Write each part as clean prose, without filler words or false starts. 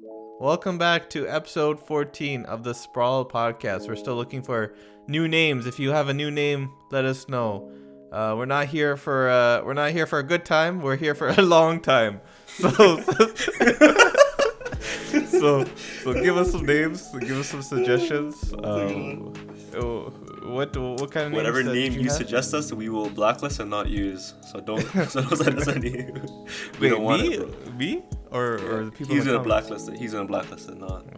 Welcome back to episode 14 of the Sprawl Podcast. We're still looking for new names. If you have a new name, let us know. We're not here for a good time. We're here for a long time. So give us some names. Give us some suggestions. What kind of whatever names name you suggest us, we will blacklist and not use. So don't send us any. We don't want it, bro. Me or the people? He's gonna blacklist it. He's gonna blacklist it, not me.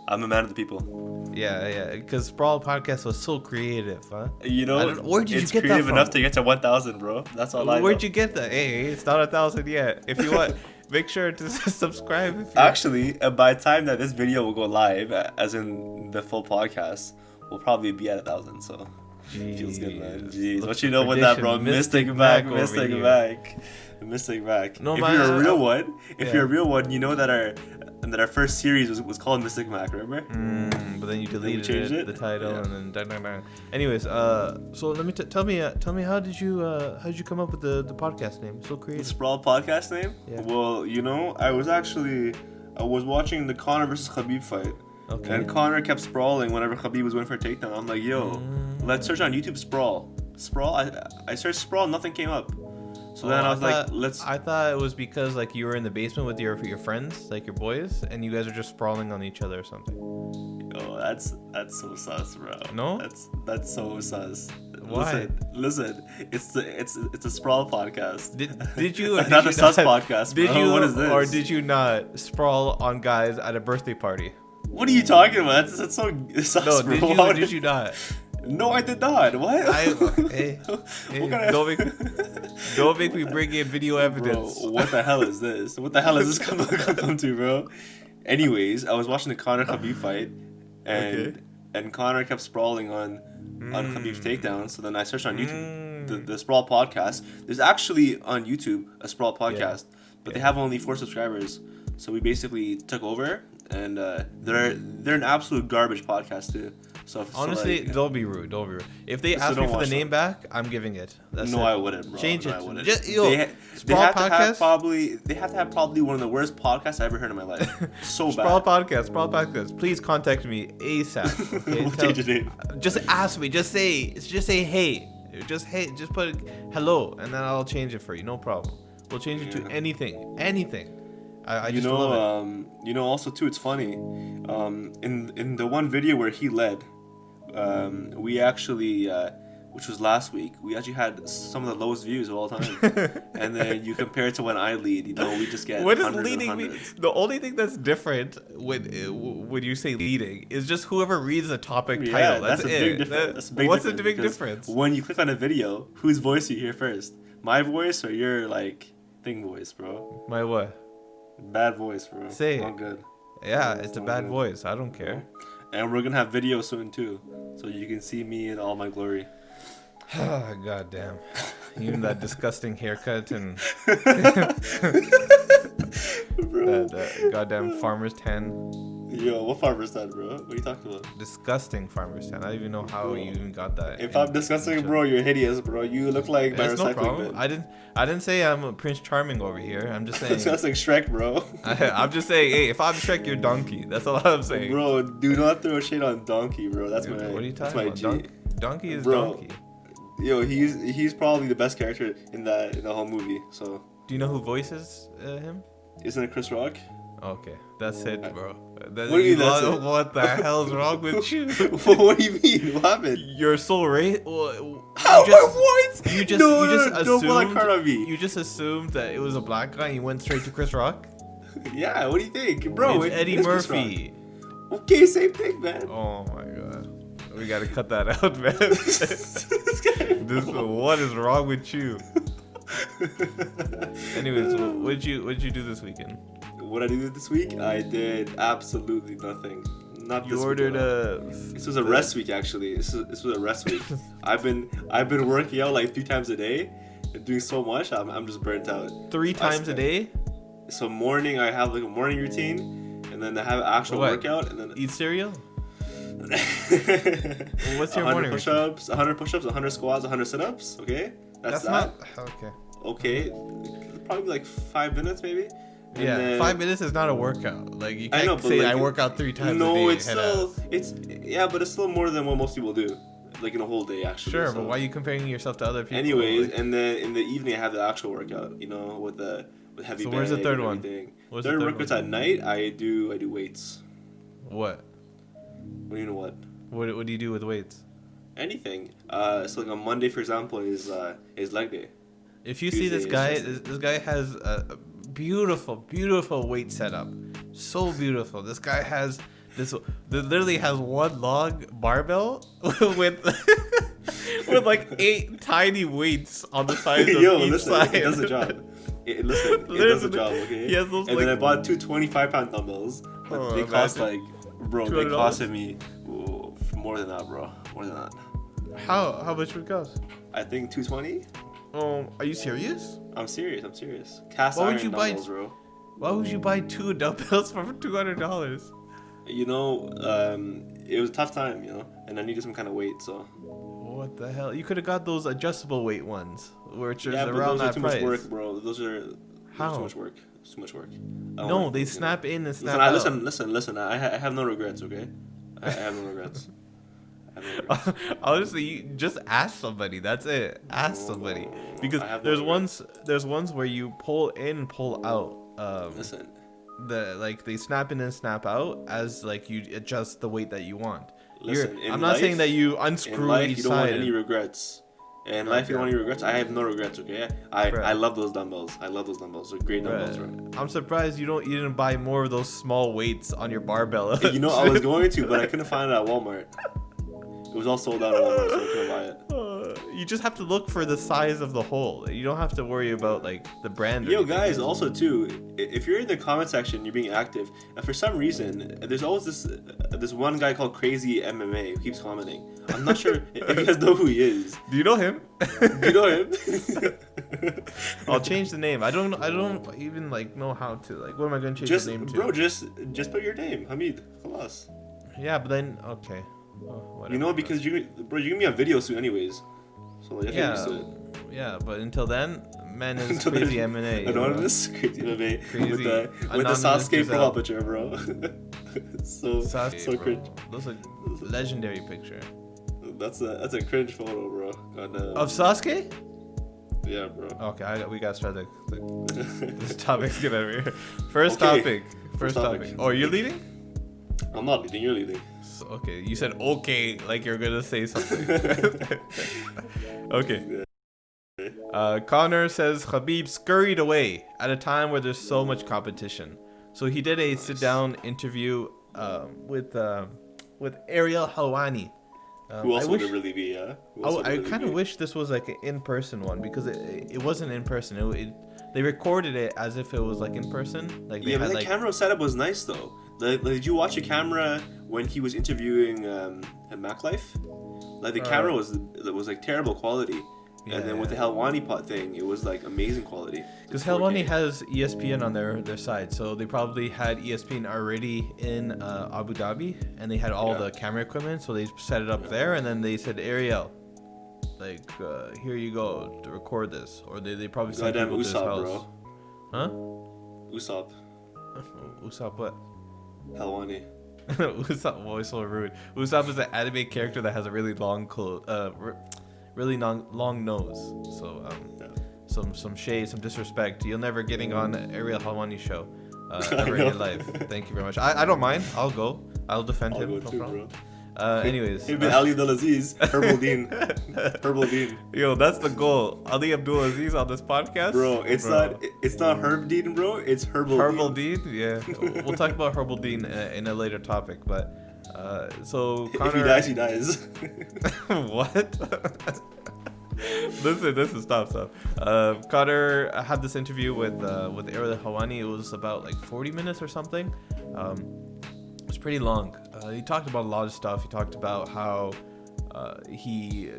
I'm a man of the people. Yeah. Because Sprawl Podcast was so creative, huh? You know, where'd you it's get creative that from? enough to get to 1,000, bro. That's all I know. Where'd you get that? Hey, it's not 1,000 yet. If you want, make sure to subscribe. Actually, by the time that this video will go live, as in the full podcast, we'll probably be at 1,000. So feels good, man. Jeez, what you know with that, bro? Mystic back. No, if man, you're a real one, you're a real one, you know that our first series was called Mystic Mac, remember? But then you deleted the title, and then anyways, so let me tell me how did you come up with the podcast name? So creative. The Sprawl Podcast name? Yeah. Well, you know, I was watching the Conor versus Khabib fight. Okay. And Conor kept sprawling whenever Khabib was going for a takedown. I'm like, yo, let's search on YouTube Sprawl. I searched Sprawl, nothing came up. So then I thought it was because like you were in the basement with your friends, like your boys, and you guys are just sprawling on each other or something. Oh, that's so sus, bro. No? That's so sus. Why? Listen. It's a Sprawl Podcast. Did you not a sus podcast, bro? Did you what is this? Or did you not sprawl on guys at a birthday party? What are you talking about? That's so sus, no, bro. Did you not? No, I did not. What? Don't make me bring in video evidence. Bro, what the hell is this? What the hell is this come to, bro? Anyways, I was watching the Conor Khabib fight, and Conor kept sprawling on Khabib's takedown. So then I searched on YouTube the Sprawl Podcast. There's actually on YouTube a Sprawl Podcast, but they have only 4 subscribers. So we basically took over, and they're an absolute garbage podcast too. So honestly, don't be rude. If they ask me for the name back, I'm giving it. That's it. I wouldn't, bro. Change it. I wouldn't. They have to have probably one of the worst podcasts I ever heard in my life. So bad. Sprawl Podcast. Please contact me ASAP. Okay? We'll change your name. Just ask me. Just say hey. Just put hello, and then I'll change it for you. No problem. We'll change it to anything. I just love it. You know, also too, it's funny. In the one video where he led, we actually, which was last week, we actually had some of the lowest views of all time. And then you compare it to when I lead, you know, we just get what does leading mean? The only thing that's different when you say leading is just whoever reads the topic title. That's it. What's the big difference? When you click on a video, whose voice do you hear first? My voice or your like thing voice, bro? My what? Bad voice, bro. Say it. Not good. Yeah, it's a bad voice. I don't care. And we're gonna have video soon too, so you can see me in all my glory. God damn. Even that disgusting haircut and that goddamn farmer's tan. Yo, what farmer's tan, bro? What are you talking about? Disgusting farmer's tan. I don't even know how you even got that. If I'm disgusting, bro, you're hideous, bro. You look like my recycling bin. I didn't say I'm a Prince Charming over here. I'm just saying. Disgusting Shrek, bro. I'm just saying, hey, if I'm Shrek, you're Donkey. That's all I'm saying. Bro, do not throw shade on Donkey, bro. That's my. What are you talking about? Donkey is bro, Donkey. Yo, he's probably the best character in the whole movie. So. Do you know who voices him? Isn't it Chris Rock? Okay, that's it, bro. What do you mean that's it? What the hell's wrong with you? What do you mean? What happened? You're so what? You just assumed that it was a black guy and you went straight to Chris Rock? Yeah, what do you think? Bro, it's Eddie Murphy. Okay, same thing, man. Oh my god. We gotta cut that out, man. What is wrong with you? Anyways, what'd you do this weekend? What I did this week? I did absolutely nothing. You ordered This was a rest week, actually. This was a rest week. I've been working out like 3 times a day, and doing so much. I'm just burnt out. 3 times a day? So morning, I have like a morning routine, and then I have an actual workout, and then eat cereal. What's your morning routine? 100 push-ups, 100 squats, 100 sit-ups. Okay, that's that. Not okay. Okay, probably like 5 minutes maybe. Yeah, then, 5 minutes is not a workout. Like you can't I know, but say like, I work out 3 times a day. No, it's still but it's still more than what most people do, like in a whole day actually. Sure, so. but why are you comparing yourself to other people? Anyways, and then in the evening I have the actual workout, with heavy. So where's the third one? Third workouts at night. I do weights. What? What do you know what? What do you do with weights? Anything. So like on Monday, for example, is leg day. If you see this guy, this guy has a beautiful weight setup. So beautiful. This guy has literally has one long barbell with with like 8 tiny weights on the sides of each side. It does the job. It does the job, okay? Then I bought 2 25-pound dumbbells. But they cost they costed me more than that, bro. More than that. How much would it cost? I think 220. Are you serious? I'm serious. Cast iron dumbbells, bro. Why would you buy 2 dumbbells for $200? It was a tough time, and I needed some kind of weight, so. What the hell? You could have got those adjustable weight ones, which is around those that are too price. much work, bro. Those are too much work. It's too much work. No, they snap in and snap out. Listen. I have no regrets, okay? I have no regrets. Honestly, you just ask somebody. That's it. Ask somebody, because there's ones where you pull in, pull out. Listen. They snap in and snap out as like you adjust the weight that you want. Listen, not saying that you unscrew each side. You don't want any regrets. In life, you don't want any regrets. I have no regrets. Okay, I love those dumbbells. They're great dumbbells, right? I'm surprised you didn't buy more of those small weights on your barbell. I was going to, but I couldn't find it at Walmart. It was all sold out at Walmart, so I couldn't buy it. You just have to look for the size of the hole. You don't have to worry about like the brand. Yo, guys, also too, if you're in the comment section, you're being active, and for some reason, there's always this one guy called Crazy MMA who keeps commenting. I'm not sure if you guys know who he is. Do you know him? Do you know him? I'll change the name. I don't even like know how to what am I going to change the name to? Bro, just put your name, Hamid. Khalas. Yeah, but then okay. Because you're gonna be on video soon anyways. So I think you yeah, but until then, man is Crazy MMA. Anonymous Crazy MMA Crazy with the Sasuke profile picture, bro. so cringe. That's a legendary picture. That's a cringe photo, bro. Of Sasuke? Yeah, bro. Okay, we gotta start this topic's get over here. First topic. Oh, you're leading? I'm not leading. You're leading. Okay, you said okay like you're gonna say something. Okay. Conor says Khabib scurried away at a time where there's so much competition. So he did a sit-down interview with Ariel Helwani. Who else would it really be? Yeah. I kind of wish this was like an in-person one, because it wasn't in person. They recorded it as if it was like in person. Like they but the camera setup was nice though. Did you watch the camera when he was interviewing at MacLife? Like the camera was like terrible quality, and then with the Helwani pot thing, it was like amazing quality. Because Helwani has ESPN on their side, so they probably had ESPN already in Abu Dhabi, and they had all the camera equipment, so they set it up there, and then they said Ariel, here you go to record this, or they probably sent people to his house. Bro. Huh? Usopp. Usopp what? Helwani. Usopp, always so rude. Usopp is an anime character that has a really long long nose. So some shade, some disrespect. You're never getting on Ariel Helwani's show ever in your life. Thank you very much. I don't mind. I'll go. I'll defend him. No problem. Anyways, he'd be Ali Abdulaziz, Herbal Dean. Yo, that's the goal. Ali Abdulaziz on this podcast, bro. It's not Herb Dean, bro. It's Herbal Dean. Yeah, we'll talk about Herbal Dean in a later topic. But so Conor, if he dies, what? Listen, stop. Conor had this interview with Ariel Helwani. It was about like 40 minutes or something. It was pretty long. He talked about a lot of stuff. He talked about how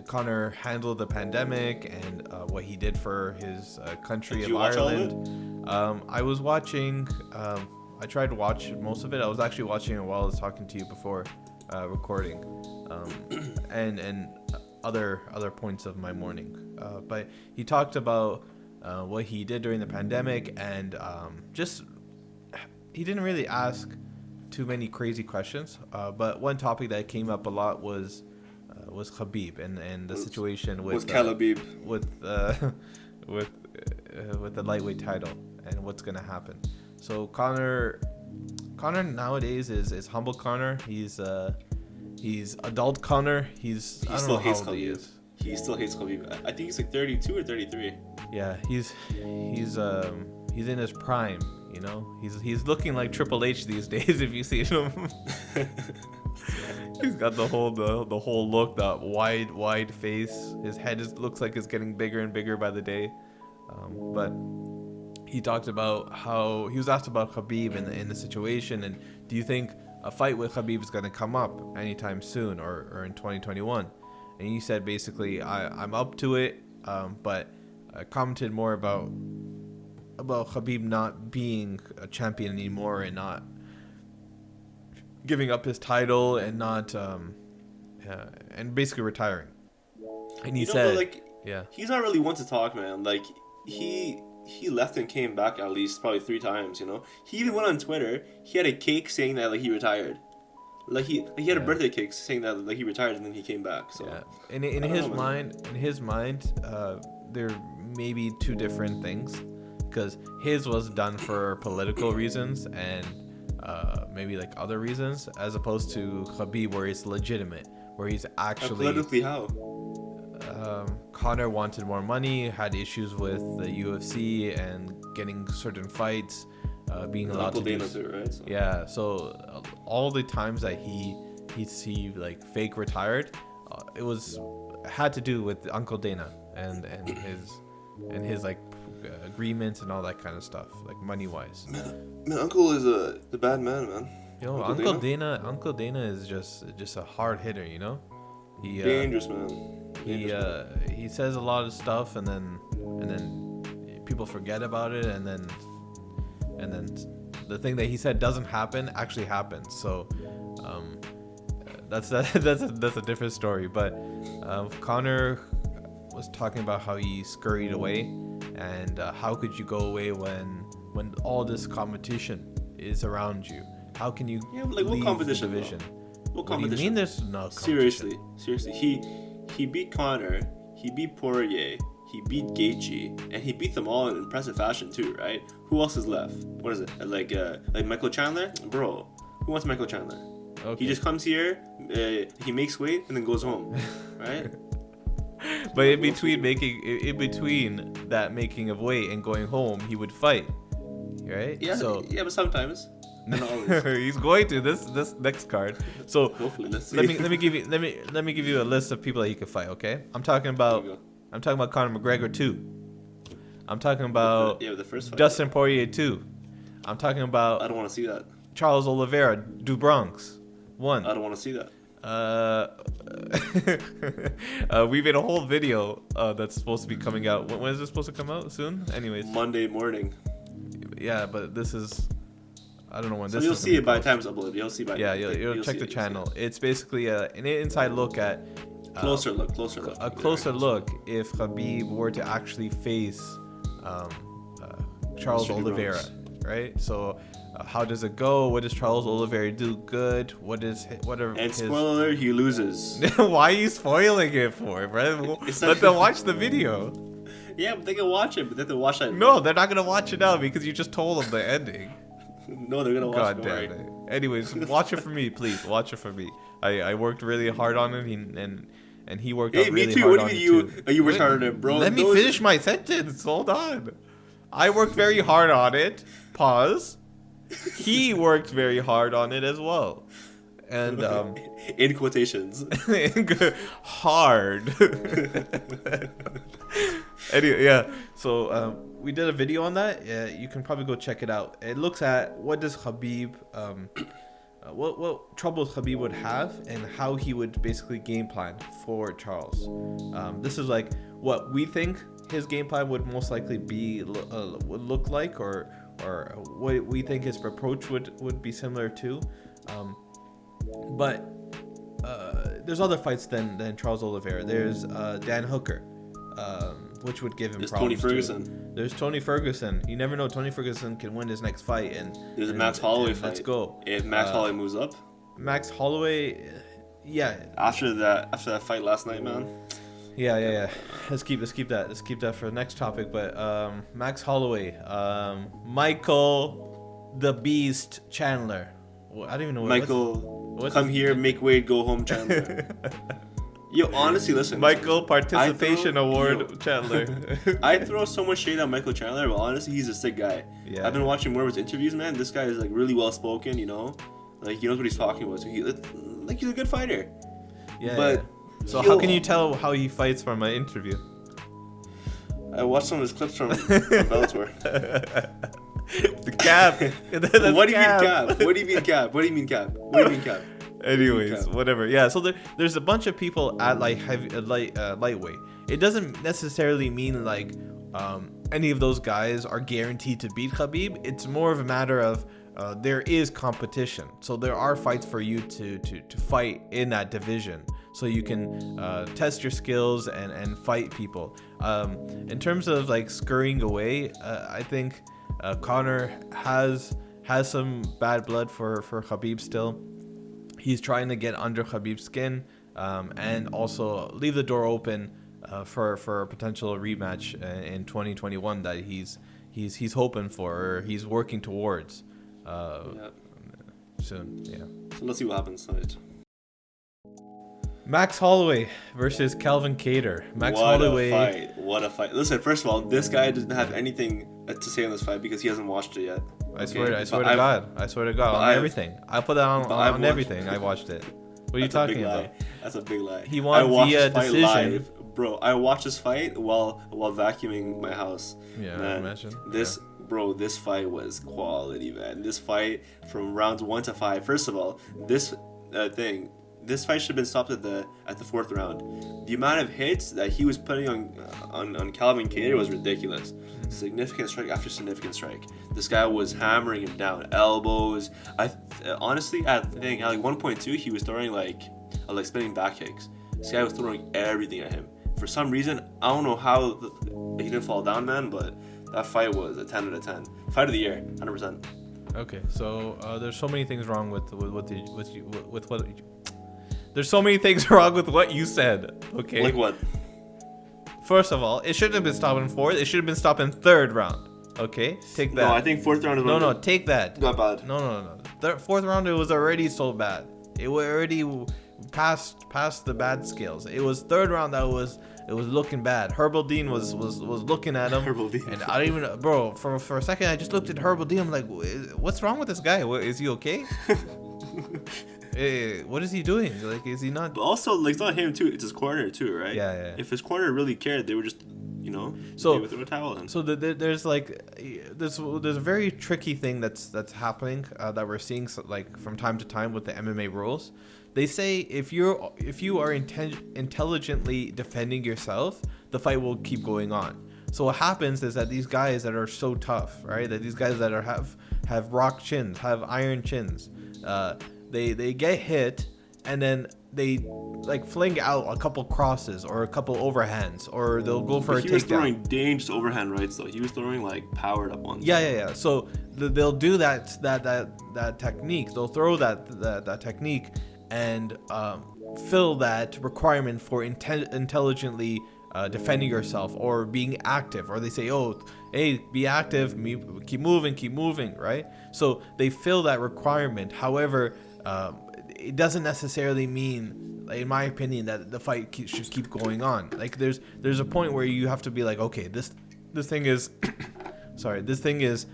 Conor handled the pandemic and what he did for his country of Ireland. I was watching. I tried to watch most of it. I was actually watching it while I was talking to you before recording, and other points of my morning. But he talked about what he did during the pandemic and just didn't really ask too many crazy questions. But one topic that came up a lot was Khabib and the situation with Khabib with the lightweight title and what's gonna happen. So Conor nowadays is humble Conor. He's adult Conor. I don't know how old he is. He still hates Khabib. I think he's like 32 or 33. Yeah, he's in his prime. You know, he's looking like Triple H these days. If you see him, he's got the whole look, that wide face. His head looks like it's getting bigger and bigger by the day. But he talked about how he was asked about Khabib in the situation, and do you think a fight with Khabib is going to come up anytime soon or in 2021? And he said basically, I'm up to it, but I commented more about Khabib not being a champion anymore and not giving up his title and not and basically retiring. And he said, he's not really one to talk, man. Like he left and came back at least probably 3 times. You know, he even went on Twitter. He had a cake saying that like he retired. Like he had a birthday cake saying that like he retired, and then he came back. So in his mind, there may be 2 different things, because his was done for political reasons and maybe like other reasons, as opposed to Khabib where it's legitimate, where he's actually politically how. Conor wanted more money, had issues with the UFC and getting certain fights. Being allowed to do too, right? So. Yeah, so all the times that he like fake retired, it had to do with Uncle Dana and his like agreements and all that kind of stuff, like money wise. Man, Uncle is the bad man. Yo, Uncle Dana is just a hard hitter, you know. Dangerous man. He says a lot of stuff and then people forget about it, and then the thing that he said doesn't happen actually happens. So that's a different story. But Conor was talking about how he scurried away, and how could you go away when all this competition is around you? How can you leave the division? What do you mean there's no competition? Seriously. He beat Conor, he beat Poirier, he beat Gaethje, and he beat them all in impressive fashion too, right? Who else is left? What is it? Like Michael Chandler? Bro, who wants Michael Chandler? Okay. He just comes here, he makes weight, and then goes home, right? But in between that making of weight and going home, he would fight, right? Yeah. So but sometimes. Not always. He's going to this next card. So hopefully, let's see. Let me give you a list of people that he could fight. Okay, I'm talking about Conor McGregor 2. I'm talking about the first fight, Dustin Poirier 2. I'm talking about. I don't want to see that. Charles Oliveira, Du Bronx 1. I don't want to see that. We made a whole video that's supposed to be coming out. When is it supposed to come out? Soon? Anyways. Monday morning. Yeah, but this is. I don't know when so this. You'll see it by the time it's uploaded. You'll see by. Yeah, you'll check the channel. It's basically an inside look at. Closer look. A closer look if Khabib were to actually face Charles Oliveira, right? So. How does it go? What does Charles Oliveira do good? And spoiler, he loses. Why are you spoiling it for, bro? Let them watch the video. Yeah, but they can watch it, but they have to watch that. No, they're not gonna watch it now because you just told them the ending. No, they're gonna watch it. God damn it. Anyways, watch it for me, please. Watch it for me. I worked really hard on it, and he worked out really hard on it too. Me too. You worked hard on it, bro. Let me finish my sentence. Hold on. I worked very hard on it. Pause. He worked very hard on it as well, and in quotations, hard. Anyway, yeah. So we did a video on that. You can probably go check it out. It looks at what does Khabib, what troubles Khabib would have, and how he would basically game plan for Charles. This is like what we think his game plan would most likely be would look like, or what we think his approach would be similar to. But there's other fights than Charles Oliveira. There's Dan Hooker. which would give him There's problems. Tony Ferguson. There's Tony Ferguson. You never know. Tony Ferguson can win his next fight, There's a Max Holloway fight. Let's go. If Max Holloway moves up. Max Holloway, yeah. After that fight last night, man. Yeah. Let's keep that for the next topic. But Max Holloway, Michael, the Beast Chandler. I don't even know. Michael, come here, make Wade go home, Chandler. Yo, honestly, listen. Michael Participation Award Chandler. I throw so much shade on Michael Chandler, but honestly, he's a sick guy. Yeah. I've been watching more of his interviews, man. This guy is like really well spoken, you know, like he knows what he's talking about. So he's a good fighter. Yeah. But so how can you tell how he fights from an interview? I watched some of his clips from Bellator. The cap. What do you mean cap? What do you mean cap? What do you mean cap? What do you mean cap? Anyways, whatever. Yeah, so there's a bunch of people at like lightweight. It doesn't necessarily mean like any of those guys are guaranteed to beat Khabib. It's more of a matter of there is competition. So there are fights for you to fight in that division. So you can test your skills and fight people. In terms of like scurrying away, I think Conor has some bad blood for Khabib still. He's trying to get under Khabib's skin and also leave the door open for a potential rematch in 2021 that he's hoping for or he's working towards soon. Yeah. So let's see what happens tonight. Max Holloway versus Calvin Keator. What a fight. Listen, first of all, this guy doesn't have anything to say on this fight because he hasn't watched it yet. I swear to God, on everything. I put that on everything. I watched it. What are you talking about? That's a big lie. He won via decision. Live. Bro, I watched this fight while vacuuming my house. Yeah, man, I imagine. This fight was quality, man. This fight from rounds 1 to 5. First of all, this fight should have been stopped at the 4th round. The amount of hits that he was putting on Calvin Keator was ridiculous. Significant strike after significant strike. This guy was hammering him down, elbows. Honestly, at like 1.2, he was throwing like spinning back kicks. This guy was throwing everything at him. For some reason, I don't know how he didn't fall down, man. But that fight was a 10 out of 10. Fight of the year, 100%. Okay, so there's so many things wrong with what. There's so many things wrong with what you said. Okay. Like what? First of all, it shouldn't have been stopped in 4th. It should have been stopped in 3rd round. Okay, take that. No, I think 4th round is no, take that. Not bad. No. 4th round, it was already so bad. It was already past the bad scales. It was 3rd round that was looking bad. Herbal Dean was looking at him. Herbal Dean. And I don't even, bro. For a second, I just looked at Herbal Dean. I'm like, what's wrong with this guy? Is he okay? What is he doing? Like, is he not? But also, like, it's not him too. It's his corner too, right? Yeah. If his corner really cared, they were just, so they would throw a towel in. So there's a very tricky thing that's happening that we're seeing like from time to time with the MMA rules. They say if you are intelligently defending yourself, the fight will keep going on. So what happens is that these guys that are so tough, right? That these guys that have rock chins, have iron chins, they get hit and then they like fling out a couple crosses or a couple overhands, or they'll go for a takedown. He was throwing dangerous overhand rights though. He was throwing like powered up ones. Yeah. So they'll do that technique. They'll throw that technique and fill that requirement for intelligently defending yourself or being active. Or they say, oh, hey, be active, keep moving, right? So they fill that requirement. However, it doesn't necessarily mean, in my opinion, that the fight should keep going on. Like there's a point where you have to be like, okay, this thing is this thing is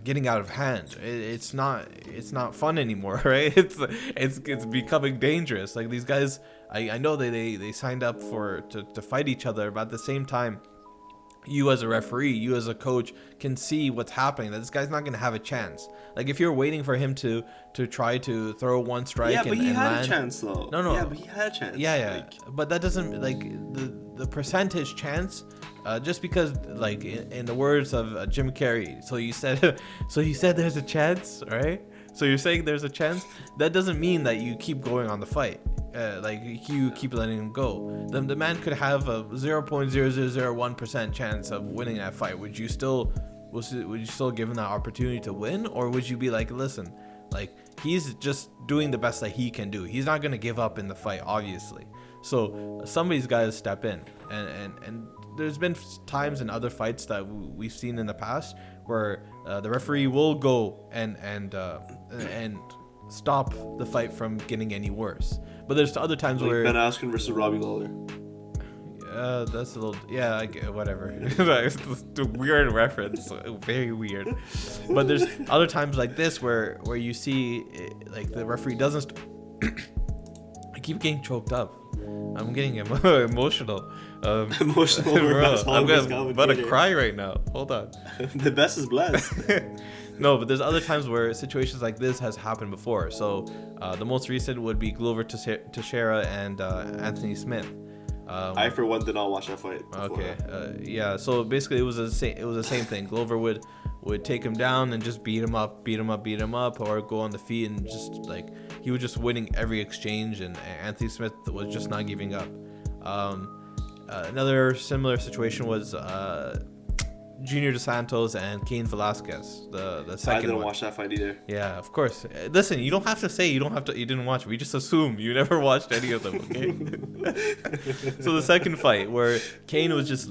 getting out of hand. It's not fun anymore, right? It's becoming dangerous. Like these guys, I know they signed up to fight each other, but at the same time, you as a referee, you as a coach can see what's happening, that this guy's not going to have a chance. Like if you're waiting for him to try to throw one strike and land. Yeah, but he had a chance though. No. Yeah, but he had a chance. Yeah. But that doesn't, like, the percentage chance, just because, like, in the words of Jim Carrey, so you said there's a chance, right? So you're saying there's a chance? That doesn't mean that you keep going on the fight. like you keep letting him go. The man could have a 0.0001% chance of winning that fight. Would you still give him that opportunity to win, or would you be like, listen, like he's just doing the best that he can do. He's not gonna give up in the fight, obviously. So somebody's got to step in, and there's been times in other fights that we've seen in the past where the referee will go and stop the fight from getting any worse. But there's other times like where Ben Askren versus Robbie Lawler. That's a little, yeah, whatever. It's a weird reference, very weird. But there's other times like this where you see like the referee doesn't. I keep getting choked up. I'm getting emotional. Emotional. Bro, I'm about to cry right now. Hold on. The best is blessed. No, but there's other times where situations like this has happened before. So the most recent would be Glover Teixeira and Anthony Smith. I for one did not watch that fight before. Okay. Yeah. So basically, it was the same thing. Glover would take him down and just beat him up, or go on the feet and just like he was just winning every exchange, and Anthony Smith was just not giving up. Another similar situation was Junior Dos Santos and Cain Velasquez, the second one. I didn't watch that fight either. Yeah, of course. Listen, you don't have to say you didn't watch it. We just assume you never watched any of them, okay? So the second fight where Cain was just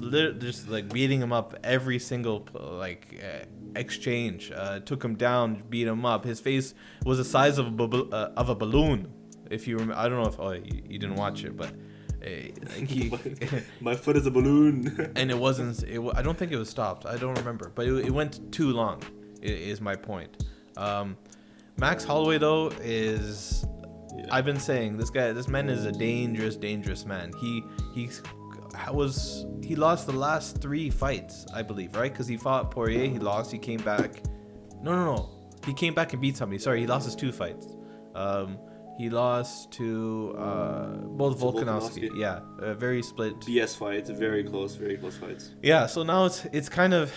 like beating him up every single exchange, took him down, beat him up. His face was the size of a balloon. If you remember, I don't know if you didn't watch it, but my foot is a balloon. And it wasn't. I don't think it was stopped. I don't remember, but it went too long. Is my point. Max Holloway though is. Yeah. I've been saying this man is a dangerous man. He lost the last 3 fights, I believe, right? Because he fought Poirier, he lost. He came back. No. He came back and beat somebody. Sorry, he lost his 2 fights. He lost to both Volkanovski. Yeah, very split. BS fights, very close fights. Yeah, so now it's kind of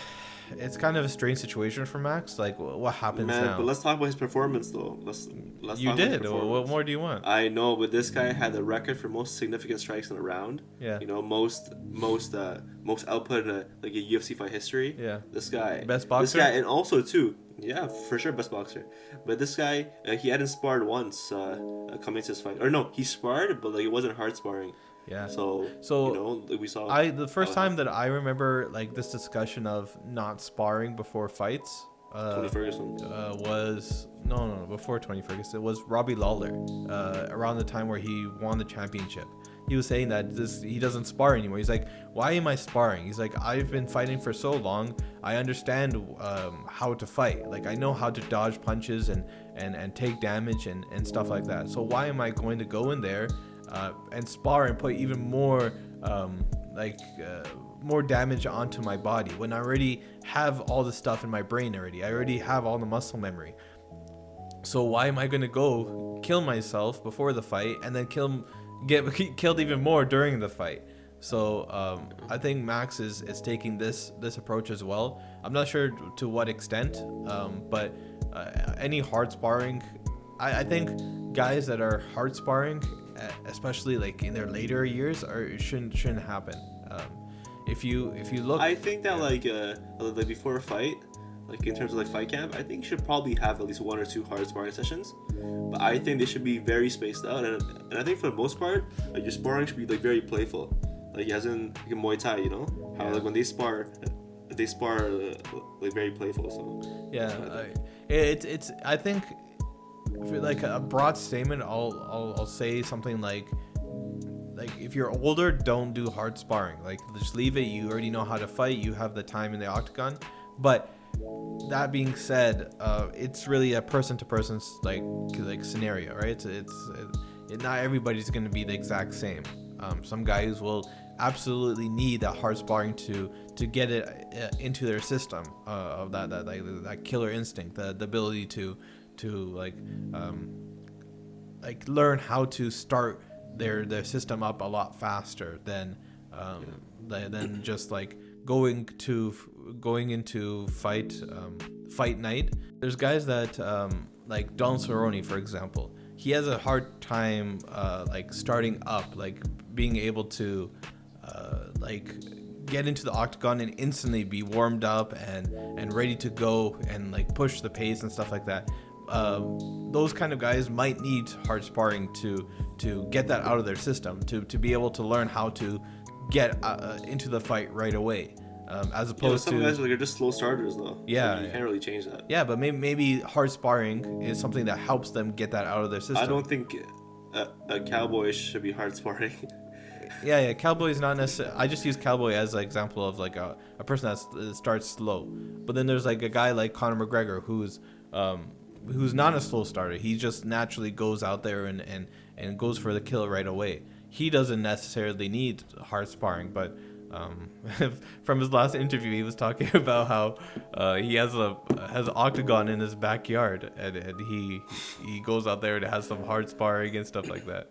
a strange situation for Max. Like, what happens now? But let's talk about his performance, though. Let's you did. What more do you want? I know, but this guy had the record for most significant strikes in a round. Yeah. You know, most output in like a UFC fight history. Yeah. This guy. Best boxer. This guy, and also too. Yeah, for sure, best boxer. But this guy, he hadn't sparred once coming to this fight. Or no, he sparred, but like it wasn't hard sparring. Yeah. So you know, like we saw. The first time that I remember like this discussion of not sparring before fights. Tony Ferguson. Was no before Tony Ferguson. It was Robbie Lawler. Around the time where he won the championship. He was saying that he doesn't spar anymore. He's like, why am I sparring? He's like, I've been fighting for so long. I understand how to fight. Like, I know how to dodge punches and take damage and stuff like that. So why am I going to go in there and spar and put even more more damage onto my body when I already have all the stuff in my brain already? I already have all the muscle memory. So why am I going to go kill myself before the fight and then get killed even more during the fight? So I think Max is taking this approach as well. I'm not sure to what extent, but any hard sparring, I think guys that are hard sparring, especially like in their later years, shouldn't happen. If you look, I think that like before a fight, like in terms of like fight camp, I think you should probably have at least 1 or 2 hard sparring sessions. But I think they should be very spaced out, and I think for the most part, like your sparring should be like very playful, like as in like Muay Thai, you know, how like when they spar like very playful. So yeah, it's I think for like a broad statement, I'll say something like if you're older, don't do hard sparring. Like just leave it. You already know how to fight. You have the time in the octagon, but that being said, it's really a person-to-person like scenario, right? It's not everybody's going to be the exact same. Some guys will absolutely need that hard sparring to get it into their system of that killer instinct, the ability to learn how to start their system up a lot faster than just like going into fight night. There's guys that like Don Cerrone, for example. he has a hard time like starting up, like being able to like get into the octagon and instantly be warmed up and ready to go and like push the pace and stuff like that. Those kind of guys might need hard sparring to get that out of their system, to be able to learn how to get into the fight right away. As opposed some guys are just slow starters though. Yeah, so you can't really change that. Yeah, but maybe hard sparring is something that helps them get that out of their system. I don't think a cowboy should be hard sparring. Yeah, Cowboy is not necessarily. I just use Cowboy as an example of like a person that starts slow. But then there's like a guy like Conor McGregor who's not a slow starter. He just naturally goes out there and goes for the kill right away. He doesn't necessarily need hard sparring, but from his last interview, he was talking about how he has an octagon in his backyard, and he goes out there and has some hard sparring and stuff like that.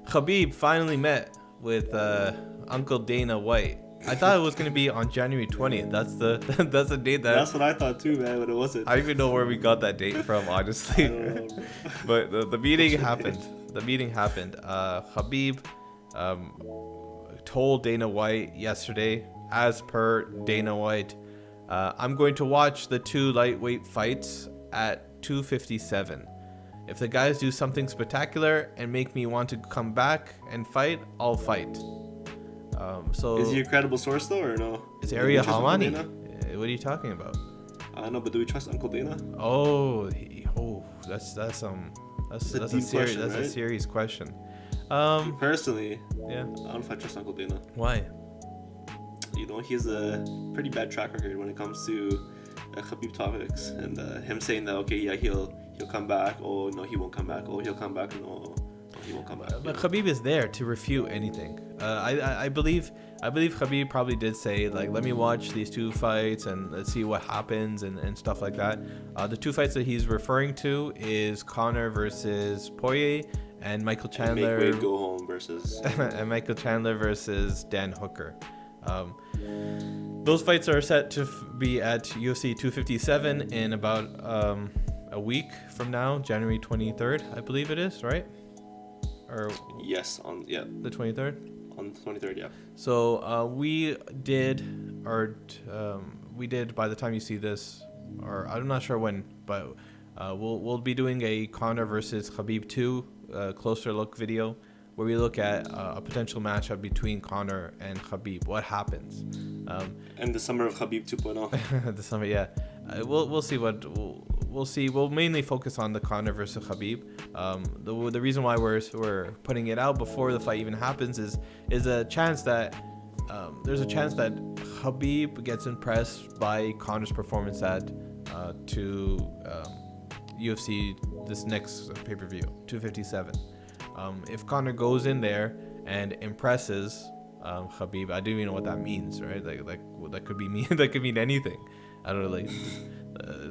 Khabib finally met with Uncle Dana White. I thought it was going to be on January 20th. That's the date that... That's what I thought too, man, but it wasn't. I don't even know where we got that date from, honestly. But the meeting happened. The meeting happened. Khabib told Dana White yesterday, as per Dana White, I'm going to watch the two lightweight fights at 257. If the guys do something spectacular and make me want to come back and fight, I'll fight. So is he a credible source though, or no? It's Ariel Helwani. What are you talking about? I know, but do we trust Uncle Dana? That's a serious question. Personally, yeah, I don't know if I trust Uncle Dana. Why? You know, he has a pretty bad track record when it comes to Khabib topics, and him saying that he'll come back. Oh no, he won't come back. Oh, he'll come back. No, he won't come back. But Khabib is there to refute anything. I believe Khabib probably did say, like, let me watch these two fights and let's see what happens and stuff like that. The two fights that he's referring to is Conor versus Poirier and Michael Chandler. And make Wade go home versus and Michael Chandler versus Dan Hooker. Those fights are set to be at UFC 257 in about a week from now, January 23rd, I believe it is, right? Or yes, the 23rd. On the 23rd, yeah. So we did by the time you see this, or I'm not sure when, but we'll be doing a Conor versus Khabib 2 closer look video where we look at a potential matchup between Conor and Khabib. What happens? And the summer of Khabib 2.0. The summer, yeah. We'll see what we'll see. We'll mainly focus on the Conor versus Khabib. The reason why we're putting it out before the fight even happens is a chance that there's a chance that Khabib gets impressed by Conor's performance at UFC this next pay-per-view 257. If Conor goes in there and impresses Khabib, I don't even know what that means, right? Like that could be that could mean anything. I don't know. Like,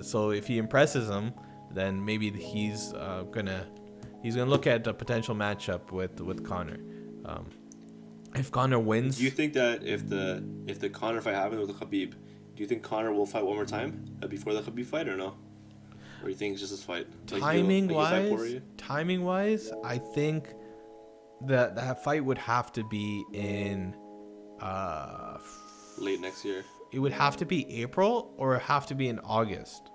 so if he impresses him, then maybe he's gonna look at a potential matchup with Conor. If Conor wins, do you think that if the Conor fight happens with Khabib, do you think Conor will fight one more time before the Khabib fight, or no? Or you think it's just this fight? Timing wise, I think that fight would have to be in late next year. It would have to be April, or it have to be in August.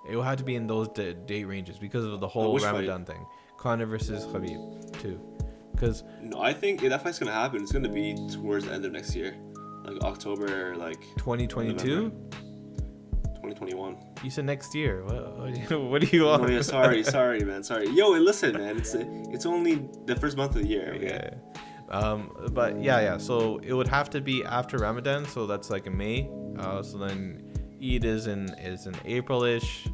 It would have to be in those date ranges because of the whole Ramadan thing. Conor versus Khabib too. Because no, I think if that fight's gonna happen, it's gonna be towards the end of next year, like October, like 2022. 2021. You said next year. What do you want? Oh yeah, sorry, man. Sorry. Yo, listen, man. It's only the first month of the year. Okay. Yeah. But yeah. So it would have to be after Ramadan. So that's like in May. So then Eid is in April-ish.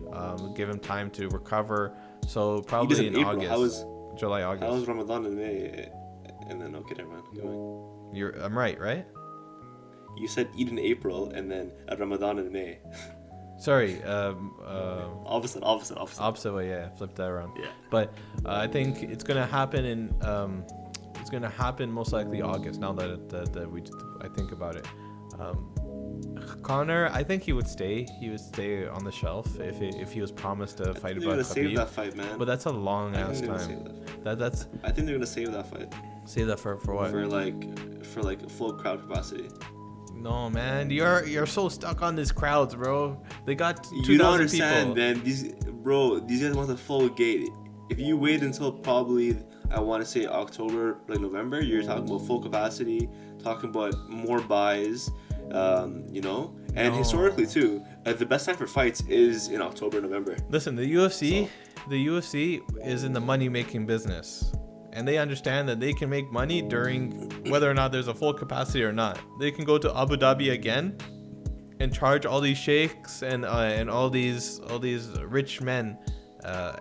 Give him time to recover. So probably in August. July, August. How was Ramadan in May? And then okay, never mind. I'm right? You said Eid in April and then Ramadan in May. Sorry. Opposite way, yeah. Flip that around. Yeah. But I think it's gonna happen most likely August. Now that I think about it, Conor, I think he would stay. He would stay on the shelf if he was promised a fight about Khabib. Save that fight, man. But that's a long ass time. That's. I think they're gonna save that fight. Save that for what? For like full crowd capacity. No, man, you're so stuck on these crowds, bro. They got 2,000 people. You don't understand, man. These guys want the full gate. If you wait until probably, I want to say October, like November, you're talking about full capacity, talking about more buys, and historically too, the best time for fights is in October, November. Listen, the UFC is in the money-making business. And they understand that they can make money during whether or not there's a full capacity or not. They can go to Abu Dhabi again and charge all these sheikhs and all these rich men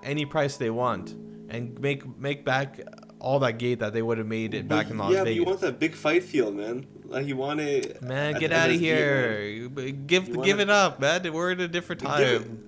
any price they want and make back all that gate that they would have made it back in Las Vegas. Yeah, but you want that big fight field, man. Like you want it. Man, get out of here. Give it up, man. We're in a different time.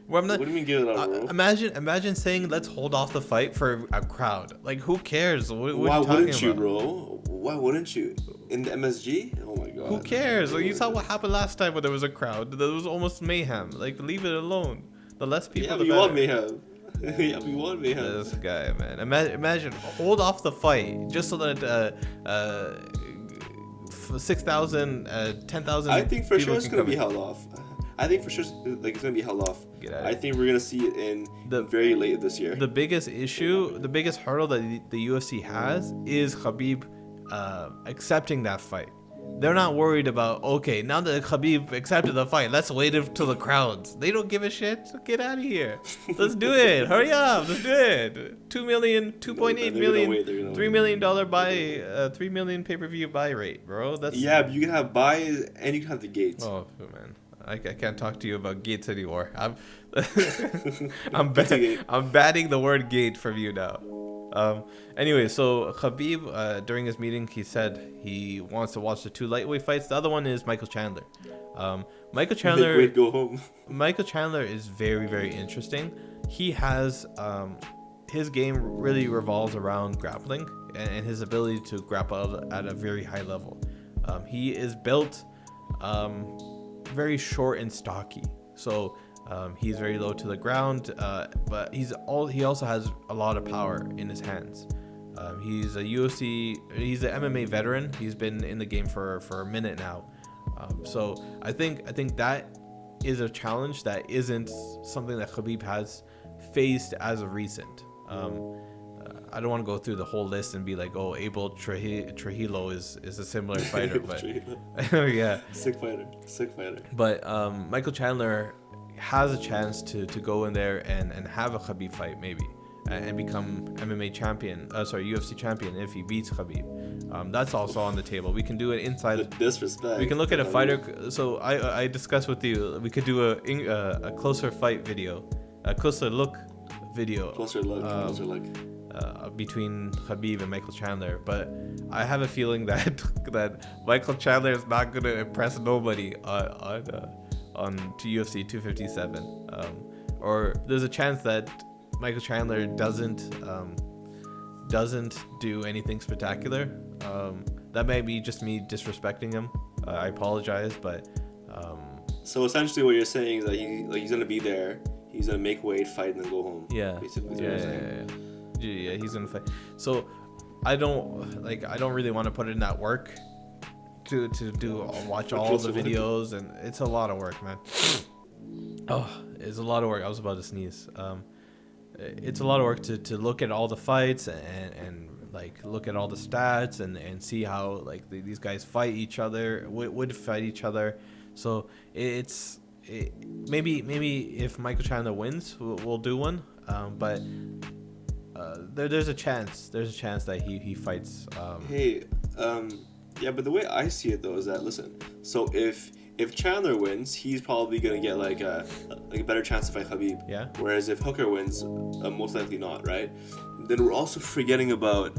What do you mean give it up, bro? Imagine saying let's hold off the fight for a crowd. Like who cares? Why wouldn't you, bro? Why wouldn't you? In the MSG? Oh my god. Who cares? Like, you saw what happened last time when there was a crowd. There was almost mayhem. Like leave it alone. The less people, the better. Want mayhem. Yeah, we want mayhem. This guy, man. Imagine hold off the fight just so that 6,000, 10,000. I think for sure it's gonna be held off. I think for sure it's gonna be held off. I think we're gonna see it in very late this year. The biggest issue, the biggest hurdle that the UFC has is Khabib accepting that fight. They're not worried about, okay, now that Khabib accepted the fight, let's wait until the crowds. They don't give a shit. Get out of here. Let's do it. Hurry up. Let's do it. 2 million, 2.8 million, $3 million buy, 3 million pay-per-view buy rate, bro. But you can have buys and you can have the gates. Oh man. I can't talk to you about gates anymore. I'm banning the word gate from you now. Anyway, so Khabib, during his meeting, he said he wants to watch the 2 lightweight fights. The other one is Michael Chandler. Michael Chandler. Go home. Michael Chandler is very, very interesting. He has his game really revolves around grappling and his ability to grapple at a very high level. He is built very short and stocky, so he's very low to the ground, but he also has a lot of power in his hands. He's an MMA veteran. He's been in the game for a minute now, so I think that is a challenge that isn't something that Khabib has faced as of recent. I don't want to go through the whole list and be like, oh, Abel Trujillo is a similar fighter, but yeah, sick fighter. But Michael Chandler has a chance to go in there and have a Khabib fight maybe and become MMA champion. UFC champion if he beats Khabib. That's also on the table. We can do it inside. The disrespect. We can look at a fighter. So I discussed with you. We could do a closer fight video, a closer look video. Closer look. Between Khabib and Michael Chandler, but I have a feeling that Michael Chandler is not gonna impress nobody on to UFC 257, or there's a chance that Michael Chandler doesn't do anything spectacular. That may be just me disrespecting him. I apologize, but so essentially what you're saying is that he's gonna be there, he's gonna make weight, fight, and then go home. Yeah, basically. Yeah, he's gonna fight. So I don't really want to put in that work to watch all the videos, and it's a lot of work, man. Oh, it's a lot of work. I was about to sneeze. It's a lot of work to look at all the fights and like look at all the stats and see how like these guys fight each other, would fight each other. So maybe if Michael Chandler wins, we'll do one. But there's a chance that he fights. Yeah, but the way I see it though is that, listen, so if Chandler wins, he's probably gonna get like a better chance to fight Khabib. Yeah. Whereas if Hooker wins, most likely not, right? Then we're also forgetting about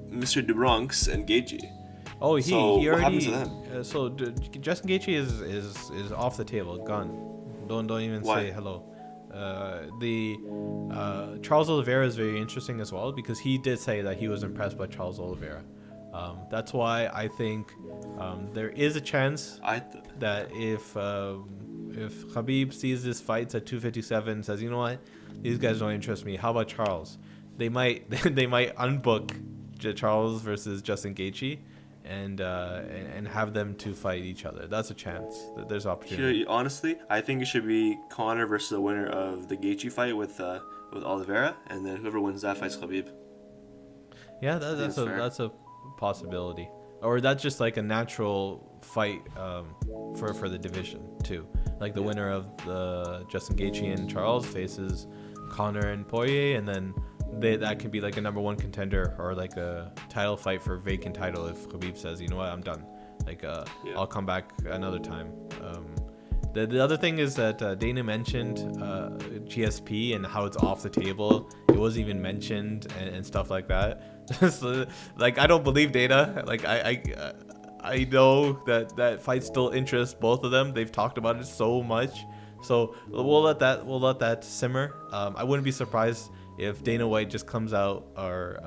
Mr. DeBronx and Gaethje. Oh, he already. What happens to them? So Justin Gaethje is off the table, gone. Don't even say hello. Charles Oliveira is very interesting as well because he did say that he was impressed by Charles Oliveira. That's why I think there is a chance that if Khabib sees this fight at 257 and says, you know what, these guys don't interest me. How about Charles? They might unbook Charles versus Justin Gaethje and have them to fight each other. That's a chance. There's opportunity. Honestly, I think it should be Conor versus the winner of the Gaethje fight with Oliveira, and then whoever wins that fights Khabib. Yeah, that's a possibility, or that's just like a natural fight for the division too. Like the winner of the Justin Gaethje and Charles faces Conor and Poirier, and then that could be like a number one contender or like a title fight for vacant title if Khabib says, you know what, I'm done. Like I'll come back another time. The other thing is that Dana mentioned GSP and how it's off the table. It wasn't even mentioned and stuff like that. So, like, I don't believe Dana. Like I know that fight still interests both of them. They've talked about it so much. So we'll let that simmer. I wouldn't be surprised if Dana White just comes out or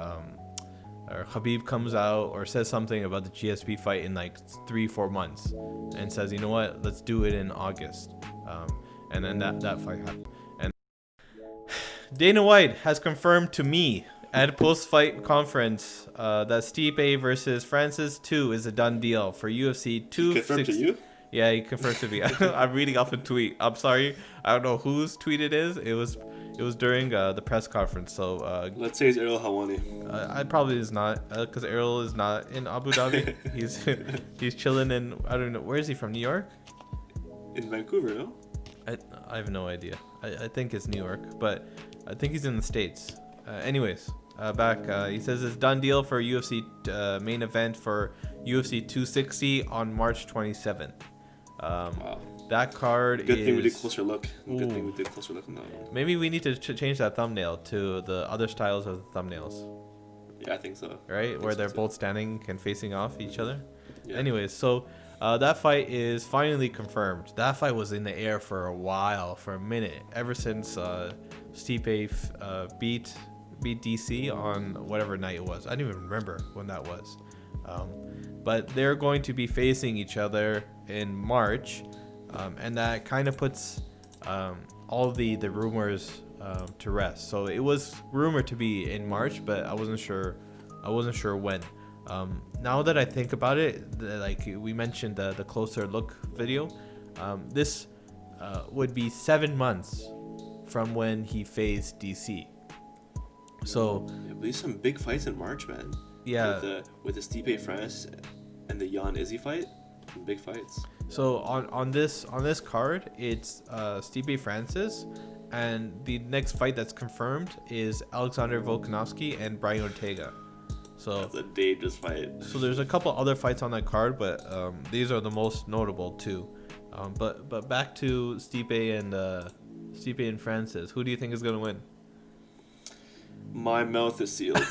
Khabib comes out or says something about the GSP fight in like 3-4 months and says, you know what, let's do it in August. And then that fight happened. And Dana White has confirmed to me at a post-fight conference that Stipe versus Francis 2 is a done deal for UFC 260. Confirmed to you? Yeah, he confirmed to me. I'm reading off a tweet. I'm sorry. I don't know whose tweet it is. It was during the press conference. So let's say it's Ariel Helwani. I probably is not, because Ariel is not in Abu Dhabi. he's chilling in, I don't know, where is he from? New York? In Vancouver, no? I have no idea. I think it's New York, but I think he's in the States. Anyways, back. He says it's done deal for UFC main event for UFC 260 on March 27th. Wow. That card Good is... thing we did closer look. Ooh. Good thing we did closer look on that one. Maybe we need to change that thumbnail to the other styles of the thumbnails. Yeah, I think so. Right? Where they're both standing and facing off each other. Yeah. Anyways, so that fight is finally confirmed. That fight was in the air for a while, for a minute. Ever since Stipe beat DC on whatever night it was. I don't even remember when that was. But they're going to be facing each other in March. And that kind of puts all the rumors to rest. So it was rumored to be in March, but I wasn't sure when. Now that I think about it, like we mentioned the closer look video, this would be 7 months from when he faced DC. So there'll be some big fights in March, man. Yeah. With the Stipe France and the Jan Izzy fight, some big fights. So on this card, it's Stipe Francis, and the next fight that's confirmed is Alexander Volkanovski and Brian Ortega. So that's a dangerous fight. So there's a couple other fights on that card, but these are the most notable too. But back to Stipe and Francis. Who do you think is gonna win? My mouth is sealed.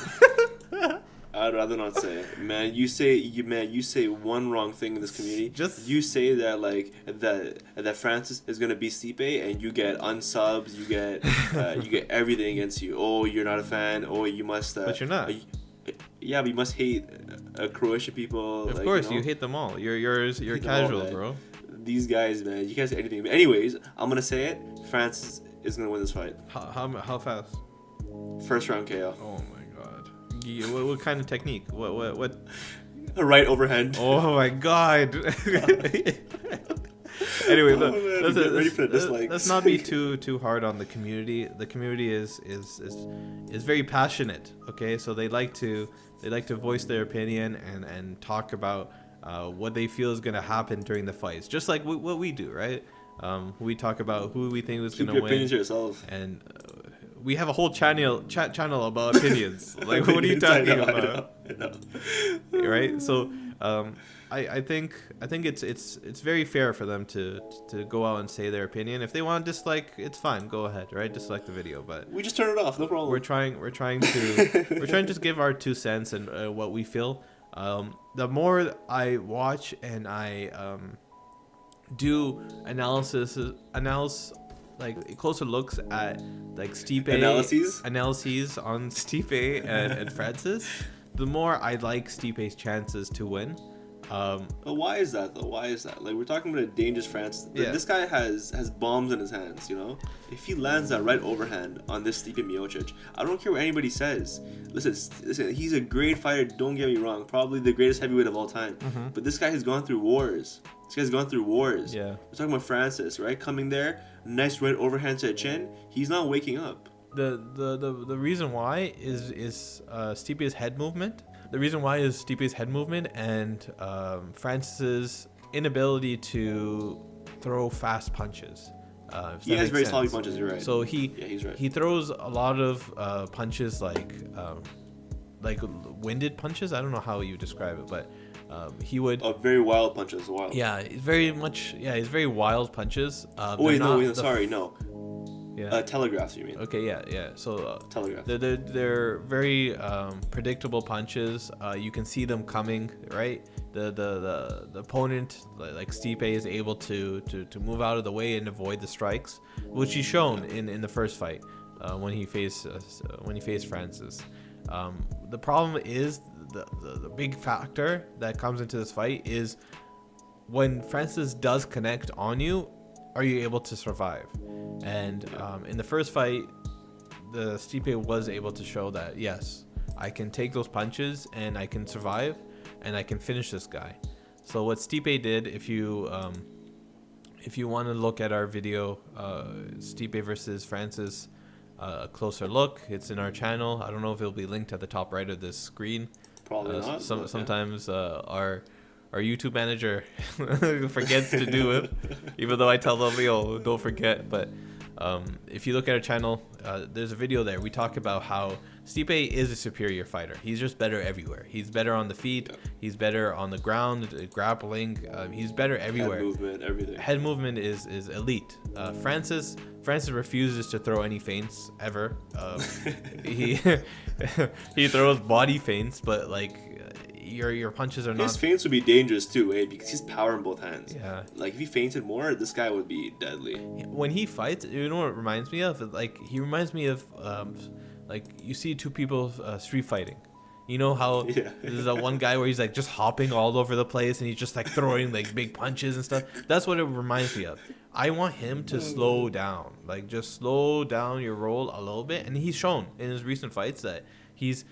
I'd rather not say it. Man, you say one wrong thing in this community. You say that like that Francis is gonna beat Stipe, and you get unsubs, you get everything against you. Oh, you're not a fan. Oh, you must. But you're not. Yeah, but you must hate Croatian people. Of course, you hate them all. You're casual, all, bro. These guys, man, you can't say anything. But anyways, I'm gonna say it. Francis is gonna win this fight. How fast? First round KO. Oh my god. What kind of technique? What? A right overhand. Oh my god. Anyway, let's not be too hard on the community. The community is very passionate. Okay, so they like to voice their opinion and talk about what they feel is gonna happen during the fights, just like what we do, right? We talk about who we think is gonna win. Keep your opinions to yourself. And we have a whole channel about opinions. Like, what are you talking about? I know. Right? So, I think it's very fair for them to go out and say their opinion. If they want to dislike, it's fine. Go ahead, right? Dislike the video, but we just turn it off. No problem. We're trying to just give our 2 cents and what we feel. The more I watch and I do analyses like closer looks at like Stipe analyses on Stipe and Francis, the more I like Stipe's chances to win. But why is that though? Why is that? Like, we're talking about a dangerous Francis. Yeah. This guy has bombs in his hands, you know? If he lands that right overhand on this Stipe Miocic, I don't care what anybody says. Listen, he's a great fighter, don't get me wrong. Probably the greatest heavyweight of all time. Mm-hmm. But this guy has gone through wars. Yeah. We're talking about Francis, right? Coming there, nice right overhand to the chin. He's not waking up. The reason why is Stipe's head movement. The reason why is Stipe's head movement and Francis's inability to throw fast punches. He has very sloppy punches. You're right. So he's right. He throws a lot of punches like winded punches. I don't know how you describe it, but he would. Oh, very wild punches. Wild. Yeah, he's very wild punches. No. Yeah. Telegraphs, you mean? Okay, yeah. So telegraph. They're very predictable punches. You can see them coming, right? The opponent, like Stipe, is able to move out of the way and avoid the strikes, which he's shown in the first fight when he faced Francis. The problem is the big factor that comes into this fight is when Francis does connect on you, are you able to survive? And in the first fight, the Stipe was able to show that, yes, I can take those punches and I can survive and I can finish this guy. So what Stipe did, if you want to look at our video, Stipe versus Francis, a closer look, it's in our channel. I don't know if it'll be linked at the top right of this screen. Probably not. Sometimes our YouTube manager forgets to do it, even though I tell them, don't forget. But if you look at our channel, there's a video there. We talk about how Stipe is a superior fighter. He's just better everywhere. He's better on the feet. Yeah. He's better on the ground, grappling. He's better everywhere. Head movement, everything. Head movement is elite. Francis refuses to throw any feints ever. He throws body feints, but like your punches are not. His feints would be dangerous too, because he's power in both hands. Yeah. Like if he feinted more, this guy would be deadly. When he fights, you know what it reminds me of? Like he reminds me of like you see two people street fighting. You know how there's that one guy where he's like just hopping all over the place and he's just like throwing like big punches and stuff. That's what it reminds me of. I want him to slow down, like just slow down your roll a little bit. And he's shown in his recent fights that he's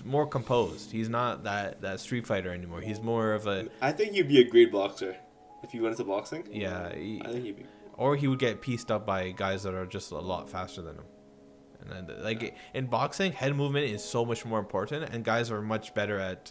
more composed. He's not that street fighter anymore. He's more of a. I think you'd be a great boxer if you went into boxing. Yeah, I think you'd be. Or he would get pieced up by guys that are just a lot faster than him. And then, in boxing, head movement is so much more important, and guys are much better at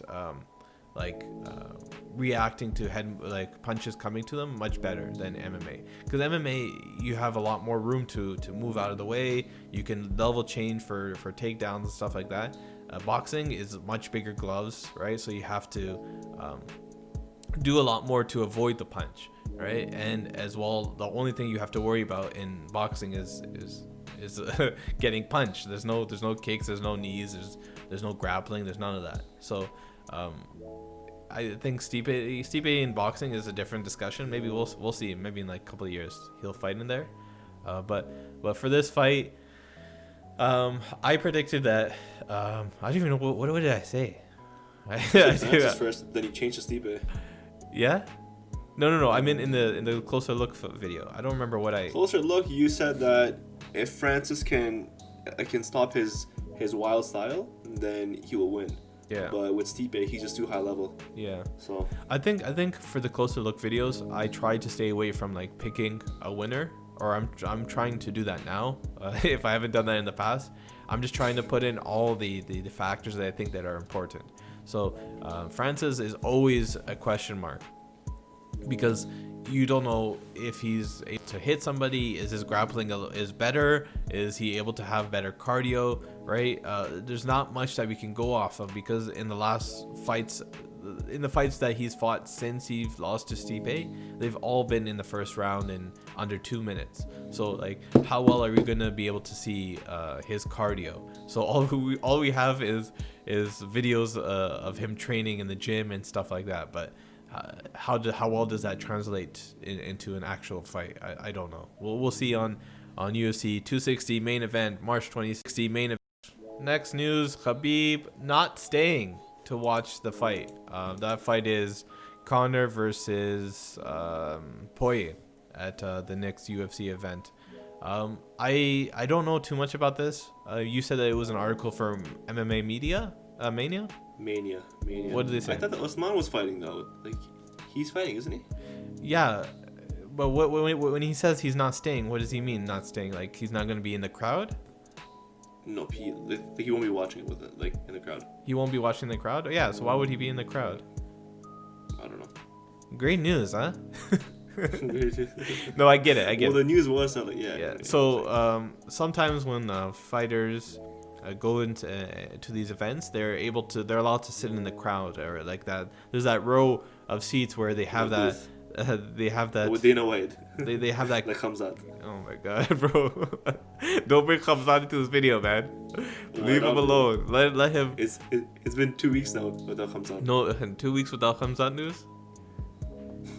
reacting to head punches coming to them much better than MMA. Because MMA, you have a lot more room to move out of the way. You can level change for takedowns and stuff like that. Boxing is much bigger gloves, right? So you have to do a lot more to avoid the punch, right? And as well, the only thing you have to worry about in boxing is getting punched. There's no kicks, there's no knees, there's no grappling, there's none of that. So I think Stipe in boxing is a different discussion. Maybe we'll see. Maybe in like a couple of years he'll fight in there. But for this fight, I predicted that. I don't even know what did I say. First, then he changed to Stipe. Yeah. No. I mean in the closer look video. I don't remember what I. Closer look. You said that if Francis can stop his wild style, then he will win. Yeah. But with Stipe, he's just too high level. Yeah. So I think for the closer look videos, I tried to stay away from like picking a winner, or I'm trying to do that now. If I haven't done that in the past, I'm just trying to put in all the factors that I think that are important. So Francis is always a question mark because you don't know if he's able to hit somebody. Is his grappling is better? Is he able to have better cardio? Right? There's not much that we can go off of because in the last fights, in the fights that he's fought since he's lost to Stipe, they've all been in the first round in under 2 minutes. So like, how well are we gonna be able to see his cardio? So all we have is videos of him training in the gym and stuff like that. But how well does that translate into an actual fight? I don't know. We'll see on UFC 260 main event, March 2060 main event. Next news: Khabib not staying to watch the fight. That fight is Conor versus Poirier at the next UFC event. I don't know too much about this. You said that it was an article from MMA Media, Mania. What did they say? I thought that Usman was fighting though. Like, he's fighting, isn't he? Yeah, but when he says he's not staying, what does he mean not staying? Like he's not going to be in the crowd? No, he won't be watching it with it, like in the crowd. He won't be watching the crowd? Oh, yeah, so why would he be in the crowd? I don't know. Great news, huh? No, I get it. Well, the news was like, yeah. So sometimes when fighters go into to these events, they're allowed to sit in the crowd or like that. There's that row of seats where they have that. They have that. With Dana White. They have that. Like Khamzat. Oh my god, bro! Don't bring Khamzat into this video, man. Leave him alone. Let him. It's been 2 weeks now without Khamzat. No, 2 weeks without Khamzat news.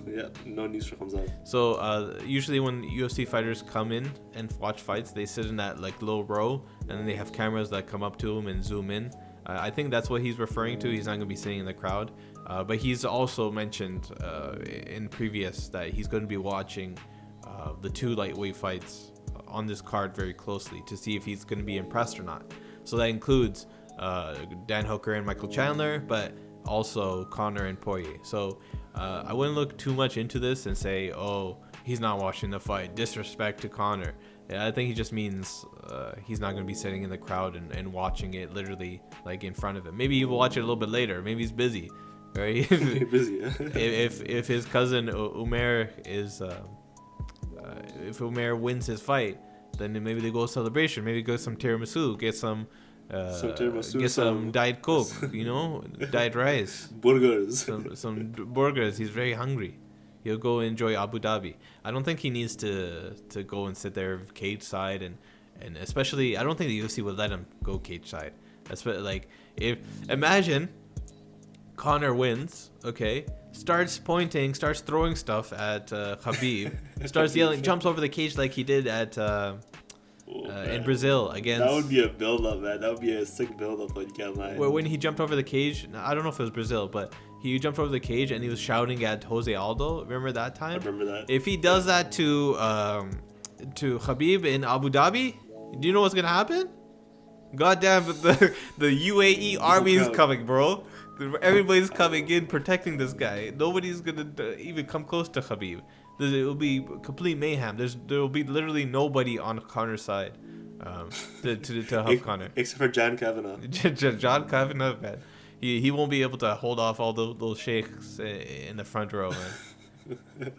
Yeah, no news for Khamzat. So usually when UFC fighters come in and watch fights, they sit in that like little row, and then they have cameras that come up to them and zoom in. I think that's what he's referring to. He's not going to be sitting in the crowd. But he's also mentioned in previous that he's going to be watching the 2 lightweight fights on this card very closely to see if he's going to be impressed or not. So that includes Dan Hooker and Michael Chandler, but also Conor and Poirier. So I wouldn't look too much into this and say, oh, he's not watching the fight. Disrespect to Conor. Yeah, I think he just means he's not going to be sitting in the crowd and watching it literally like in front of him. Maybe he will watch it a little bit later. Maybe he's busy. Right? Busy. Yeah. if his cousin Umair is if Umair wins his fight, then maybe they go celebration. Maybe go some tiramisu, get some Diet Coke, Diet rice, burgers, some burgers. He's very hungry. He'll go enjoy Abu Dhabi. I don't think he needs to go and sit there cage side and especially I don't think the UFC would let him go cage side. Like if imagine Conor wins, okay, starts pointing, starts throwing stuff at Khabib, starts yelling, jumps over the cage like he did at in Brazil against. That would be a build-up, man. That would be a sick build-up, but you can't lie. When he jumped over the cage, I don't know if it was Brazil, but he jumped over the cage and he was shouting at Jose Aldo. Remember that time? I remember that. If he does that to Khabib in Abu Dhabi, do you know what's gonna happen? Goddamn, the UAE army is coming, bro. Everybody's coming in protecting this guy. Nobody's gonna even come close to Khabib. It will be complete mayhem. There will be literally nobody on Conor's side to help Conor. Except for John Kavanagh. John Kavanagh, man. He won't be able to hold off all those sheikhs in the front row, man.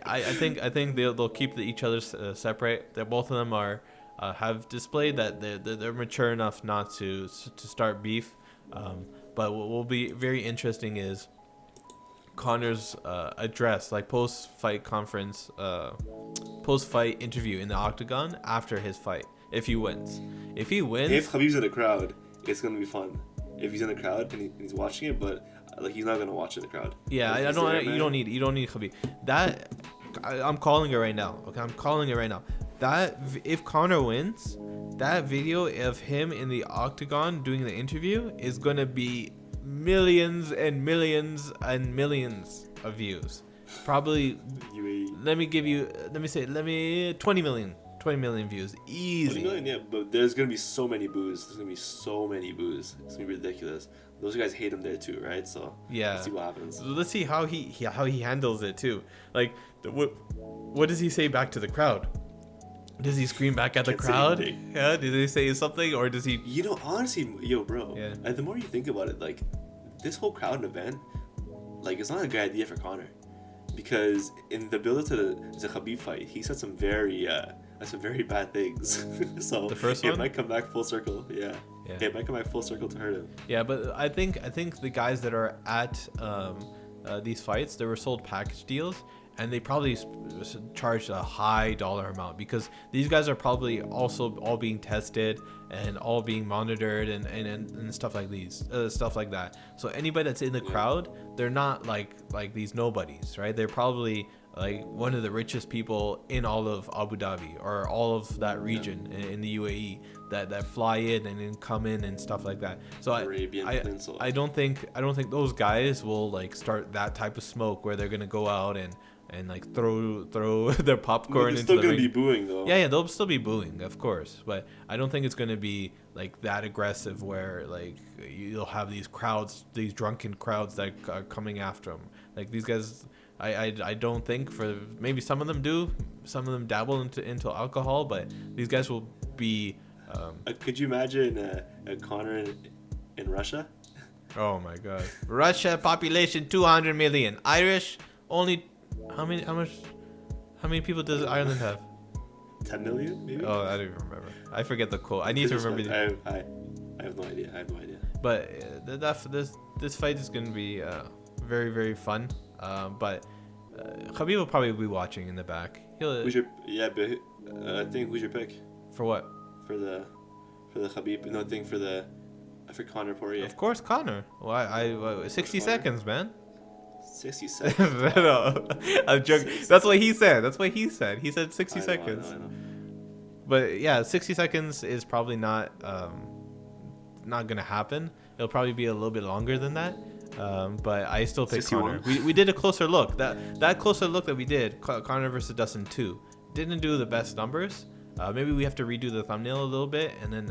I think they'll keep each other separate. That both of them have displayed that they're mature enough not to start beef. But what will be very interesting is Conor's address, like post-fight conference, post-fight interview in the octagon after his fight. If he wins, if Khabib's in the crowd, it's gonna be fun. If he's in the crowd and he's watching it, but like he's not gonna watch in the crowd. Yeah, you don't need Khabib. That I'm calling it right now. Okay, I'm calling it right now. That if Conor wins, that video of him in the octagon doing the interview is gonna be millions and millions and millions of views. Probably. Let me 20 million views. Easy. 20 million, yeah, but there's gonna be so many boos. It's gonna be ridiculous. Those guys hate him there too, right? So yeah, let's see what happens. So let's see how he handles it too. Like, what does he say back to the crowd? Does he scream back at the crowd? Yeah, did they say something, or does he? Honestly, bro. Yeah. The more you think about it, like this whole crowd event, like it's not a good idea for Conor, because in the build-up to the Khabib fight, he said some very bad things. So the first it one might come back full circle. Yeah. It might come back full circle to hurt him. Yeah, but I think the guys that are at these fights, they were sold package deals. And they probably charged a high dollar amount because these guys are probably also all being tested and all being monitored and stuff like that. So anybody that's in the crowd, they're not like these nobodies, right? They're probably like one of the richest people in all of Abu Dhabi or all of that region in the UAE that fly in and then come in and stuff like that. So I don't think those guys will like start that type of smoke where they're gonna go out and like throw their popcorn into the ring. They're still gonna be booing though. Yeah, they'll still be booing, of course, but I don't think it's gonna be like that aggressive where like you'll have these crowds, these drunken crowds that are coming after them. Like these guys, I don't think for maybe some of them do, some of them dabble into alcohol, but these guys will be. Could you imagine Conor in Russia? Oh my God! Russia population 200 million, Irish only. How many people does Ireland have? 10 million, maybe? Oh, I don't even remember. I forget the quote. I need to remember. I have no idea. But this fight is going to be very, very fun. But Khabib will probably be watching in the back. Who's your pick? For what? For the Khabib. No, for Conor Poirier. Of course, Conor. Well, 60 seconds, man. 60 seconds. No, I'm joking. That's what he said. He said 60 seconds. I know. But yeah, 60 seconds is probably not gonna happen. It'll probably be a little bit longer than that. But I still pick 61. Conor. We did a closer look. That closer look that we did, Conor versus Dustin 2, didn't do the best numbers. Maybe we have to redo the thumbnail a little bit, and then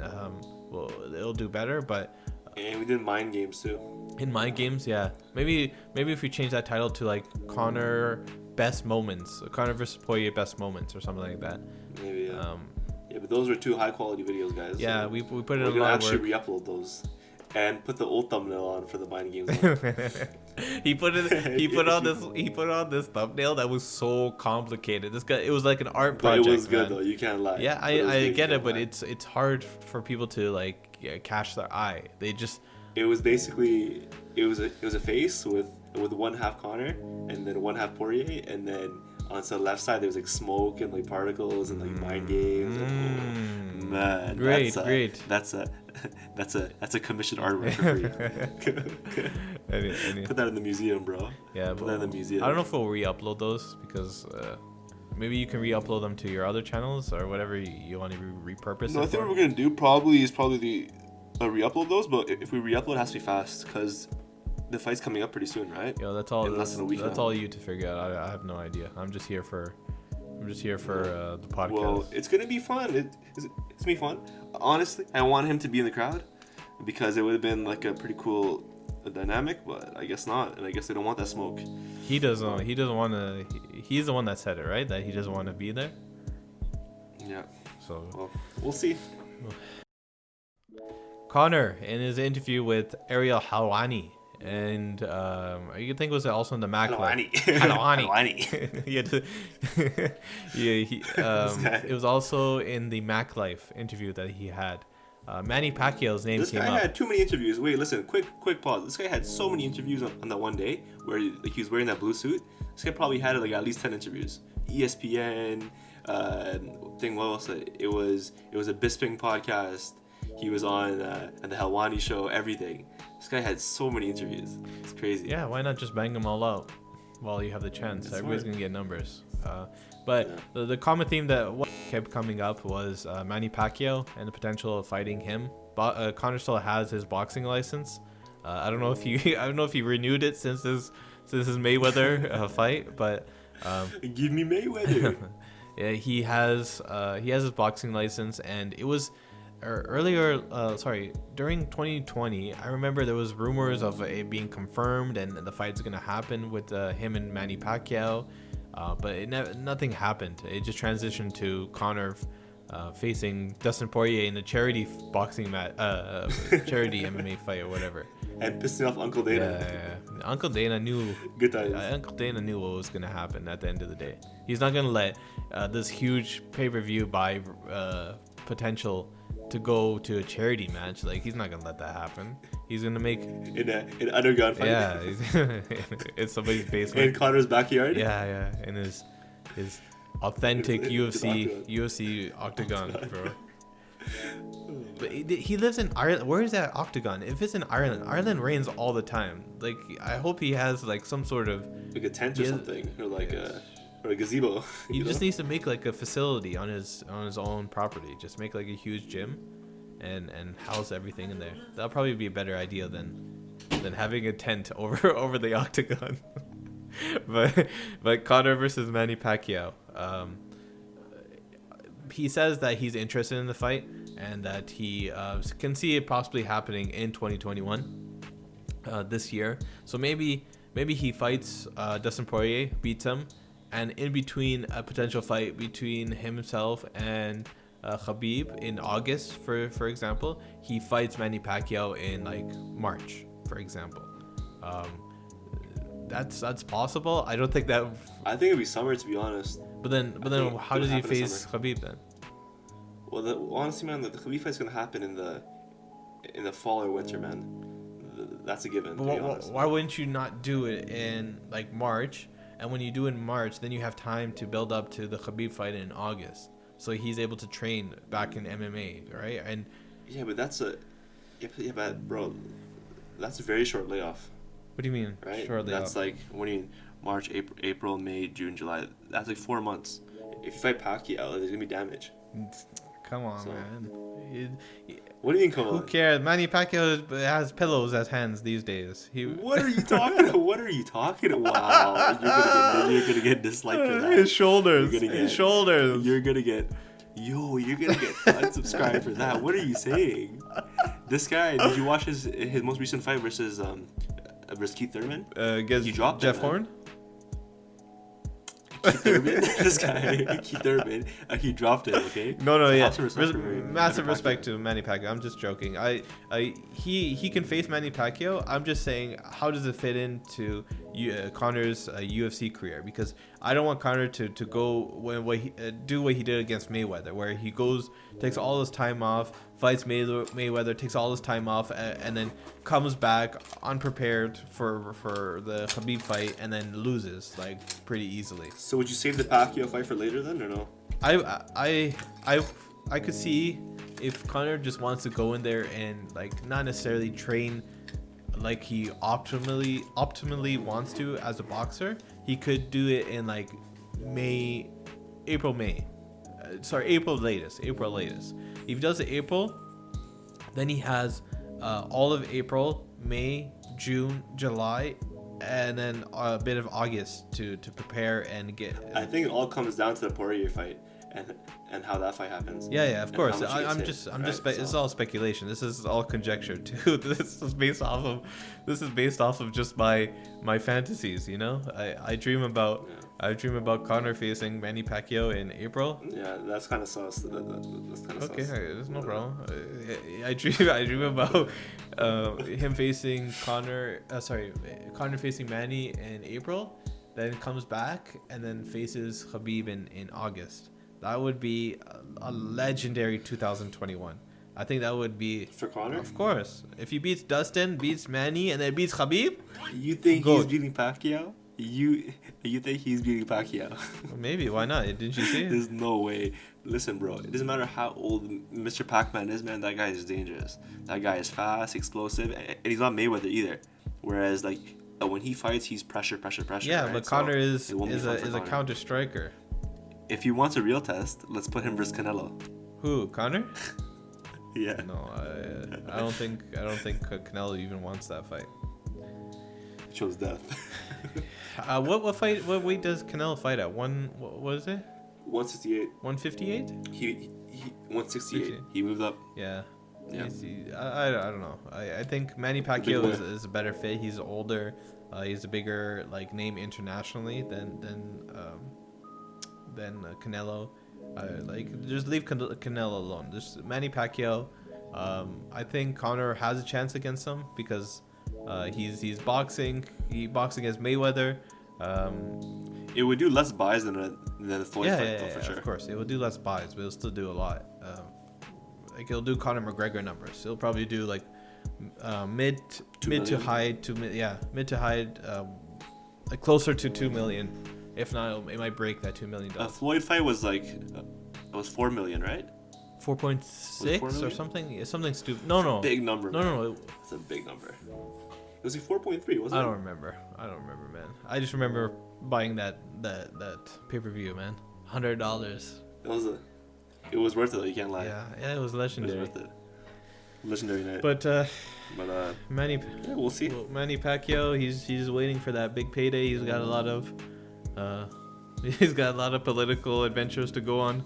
it'll do better. But and we did mind games too. In mind games, yeah. Maybe if we change that title to like Conor best moments, Conor versus Poirier best moments, or something like that. Maybe. Yeah, but those were 2 high quality videos, guys. Yeah, so we put it. We're gonna actually re-upload those and put the old thumbnail on for the mind games one. He put on this thumbnail that was so complicated. This guy, it was like an art project. But it was good, man. though. You can't lie. Yeah, I get it, but it's hard for people to like catch their eye. They just. It was basically it was a face with one half Conor and then one half Poirier, and then on the left side there was like smoke and like particles and like mind games. And, man, great. That's a commissioned artwork for free. Put that in the museum, bro. Yeah, put that in the museum. I don't know if we'll re-upload those because maybe you can re-upload them to your other channels or whatever you want to repurpose. No, I think what we're gonna do probably re-upload those, but if we re-upload, it has to be fast because the fight's coming up pretty soon, right? Yo, that's all. That's all you to figure out. I have no idea. I'm just here for the podcast. Well, it's gonna be fun. It's gonna be fun. Honestly, I want him to be in the crowd because it would have been like a pretty cool dynamic, but I guess not, and I guess they don't want that smoke. He doesn't want to. He's the one that said it, right? That he doesn't want to be there. Yeah. So well, we'll see. Conor in his interview with Ariel Helwani, and you think it was also in the Mac Helwani. It was also in the Mac Life interview that he had. Manny Pacquiao's name came up. This guy had too many interviews. Wait, listen, quick pause. This guy had so many interviews on that one day where he was wearing that blue suit. This guy probably had like at least 10 interviews. ESPN, what else? It was a Bisping podcast. He was on the Helwani show, everything. This guy had so many interviews. It's crazy. Yeah, why not just bang them all out while you have the chance? Everybody's going to get numbers. But the common theme that kept coming up was Manny Pacquiao and the potential of fighting him. Conor still has his boxing license. I don't know if he renewed it since his Mayweather fight, but give me Mayweather. Yeah, he has his boxing license, and it was during 2020. I remember there was rumors of it being confirmed and the fight's gonna happen with him and Manny Pacquiao, but nothing happened. It just transitioned to Conor facing Dustin Poirier in a charity boxing match, charity MMA fight or whatever. And pissing off Uncle Dana. Yeah. Uncle Dana knew. Good times. Uncle Dana knew what was gonna happen at the end of the day. He's not gonna let this huge pay-per-view buy potential to go to a charity match. Like, he's not gonna let that happen. He's gonna make an underground fight. Yeah, in somebody's basement. In Conor's backyard. Yeah, in his authentic UFC octagon, bro. But he lives in Ireland. Where is that octagon? If it's in Ireland rains all the time. Like, I hope he has like some sort of like a tent or something, or like or a gazebo. He just needs to make like a facility on his own property. Just make like a huge gym, and house everything in there. That'll probably be a better idea than having a tent over the octagon. but Conor versus Manny Pacquiao. He says that he's interested in the fight and that he can see it possibly happening in 2021, this year. So maybe he fights Dustin Poirier, beats him, and in between a potential fight between himself and Khabib in August, for example, he fights Manny Pacquiao in like March, for example. That's possible. I don't think that. I think it'd be summer, to be honest. But then how does he face Khabib then? Well, honestly, man, the Khabib fight's gonna happen in the fall or winter, man. That's a given. But why wouldn't you not do it in like March? And when you do it in March, then you have time to build up to the Khabib fight in August, so he's able to train back in MMA, right? And yeah, but but bro, that's a very short layoff. What do you mean? Right? Short layoff? That's like when you March, April, May, June, July. That's like 4 months. If you fight Pacquiao, there's gonna be damage. Come on, man. What do you mean, come on? Who cares? Manny Pacquiao has pillows as hands these days. What are you talking about? What are you talking about? Wow. You're gonna get disliked for that. His shoulders. You're gonna get unsubscribed for that. What are you saying? This guy, did you watch his most recent fight versus Keith Thurman? Against he dropped Jeff Horn? Keith Thurman? This guy, Keith Thurman, he dropped it, okay? No, yeah. Massive respect to Manny Pacquiao. I'm just joking. He can face Manny Pacquiao. I'm just saying, how does it fit into Conor's UFC career? Because I don't want Conor to go do what he did against Mayweather, where he takes all his time off, fights Mayweather, takes all his time off, and then comes back unprepared for the Khabib fight, and then loses like pretty easily. So would you save the Pacquiao fight for later then, or no? I could see if Conor just wants to go in there and like not necessarily train like he optimally wants to as a boxer, he could do it in like April latest. If he does it April, then he has all of April, May, June, July, and then a bit of August to prepare and get. I think it all comes down to the Poirier fight and how that fight happens. Yeah, of course. This is all speculation. This is all conjecture too. This is based off of just my fantasies. You know, I dream about Conor facing Manny Pacquiao in April. Yeah, that's kind of sus. That's kind of okay. sus. There's no problem. I dream about him facing Conor facing Manny in April, then comes back and then faces Khabib in August. That would be a legendary 2021. I think that would be for Conor. Of course, if he beats Dustin, beats Manny, and then beats Khabib. You think he's beating Pacquiao? You think he's beating Pacquiao? Well, maybe. Why not? Didn't you see it? There's no way. Listen, bro. It doesn't matter how old Mr. Pac-Man is, man. That guy is dangerous. That guy is fast, explosive, and he's not Mayweather either. Whereas, like, when he fights, he's pressure. Yeah, right? but Conor is a counter striker. If he wants a real test, let's put him versus Canelo. Who? Conor? Yeah. No, I don't think Canelo even wants that fight. He chose death. What weight does Canelo fight at? What is it? 168. 158? He 168. He moved up. Yeah. I don't know. I think Manny Pacquiao is a better fit. He's older. He's a bigger like name internationally than Canelo. Just leave Canelo alone. Just Manny Pacquiao. I think Conor has a chance against him because he's boxing. He boxed against Mayweather. It would do less buys than the Floyd fight, though, for sure. Of course, it will do less buys, but it'll still do a lot. It'll do Conor McGregor numbers. It'll probably do like mid to high, like closer to 2 million. If not, it might break that $2 million. Floyd fight was like it was 4 million, right? 4.6 or something. It's something stupid. No. Big number. No. It's a big number. It was like 4.3, wasn't it? I don't remember, man. I just remember buying that pay-per-view, man. $100. It was worth it. You can't lie. Yeah, it was legendary. It was worth it. Legendary night. But Manny, we'll see. Manny Pacquiao, he's waiting for that big payday. He's got a lot of political adventures to go on.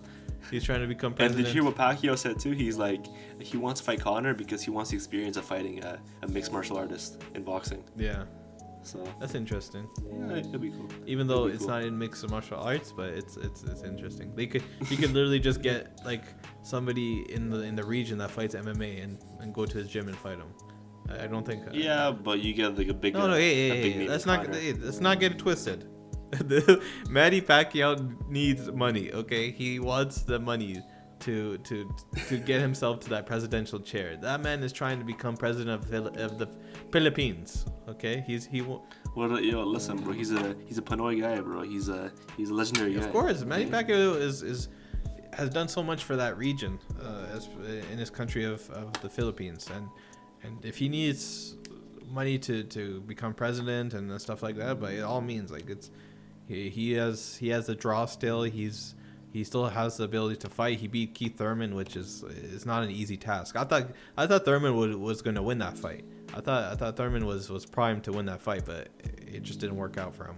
He's trying to become president. And did you hear what Pacquiao said too? He's like, he wants to fight Conor because he wants the experience of fighting a mixed martial artist in boxing. Yeah. So that's interesting. Yeah, it'll be cool. Even though it's not in mixed martial arts, but it's interesting. You could literally just get like somebody in the region that fights MMA and go to his gym and fight him. I don't think. Yeah, but you get like a big. Hey, let's not get it twisted. Manny Pacquiao needs money. Okay, he wants the money to get himself to that presidential chair. That man is trying to become president of the Philippines. Okay, Well, listen, bro. He's a Pinoy guy, bro. He's a legendary guy. Of course, Manny Pacquiao has done so much for that region, in his country of the Philippines, and if he needs money to become president and stuff like that, by all means, like he has the draw still. He still has the ability to fight. He beat Keith Thurman, which is not an easy task. I thought Thurman was going to win that fight. I thought Thurman was primed to win that fight, but it just didn't work out for him.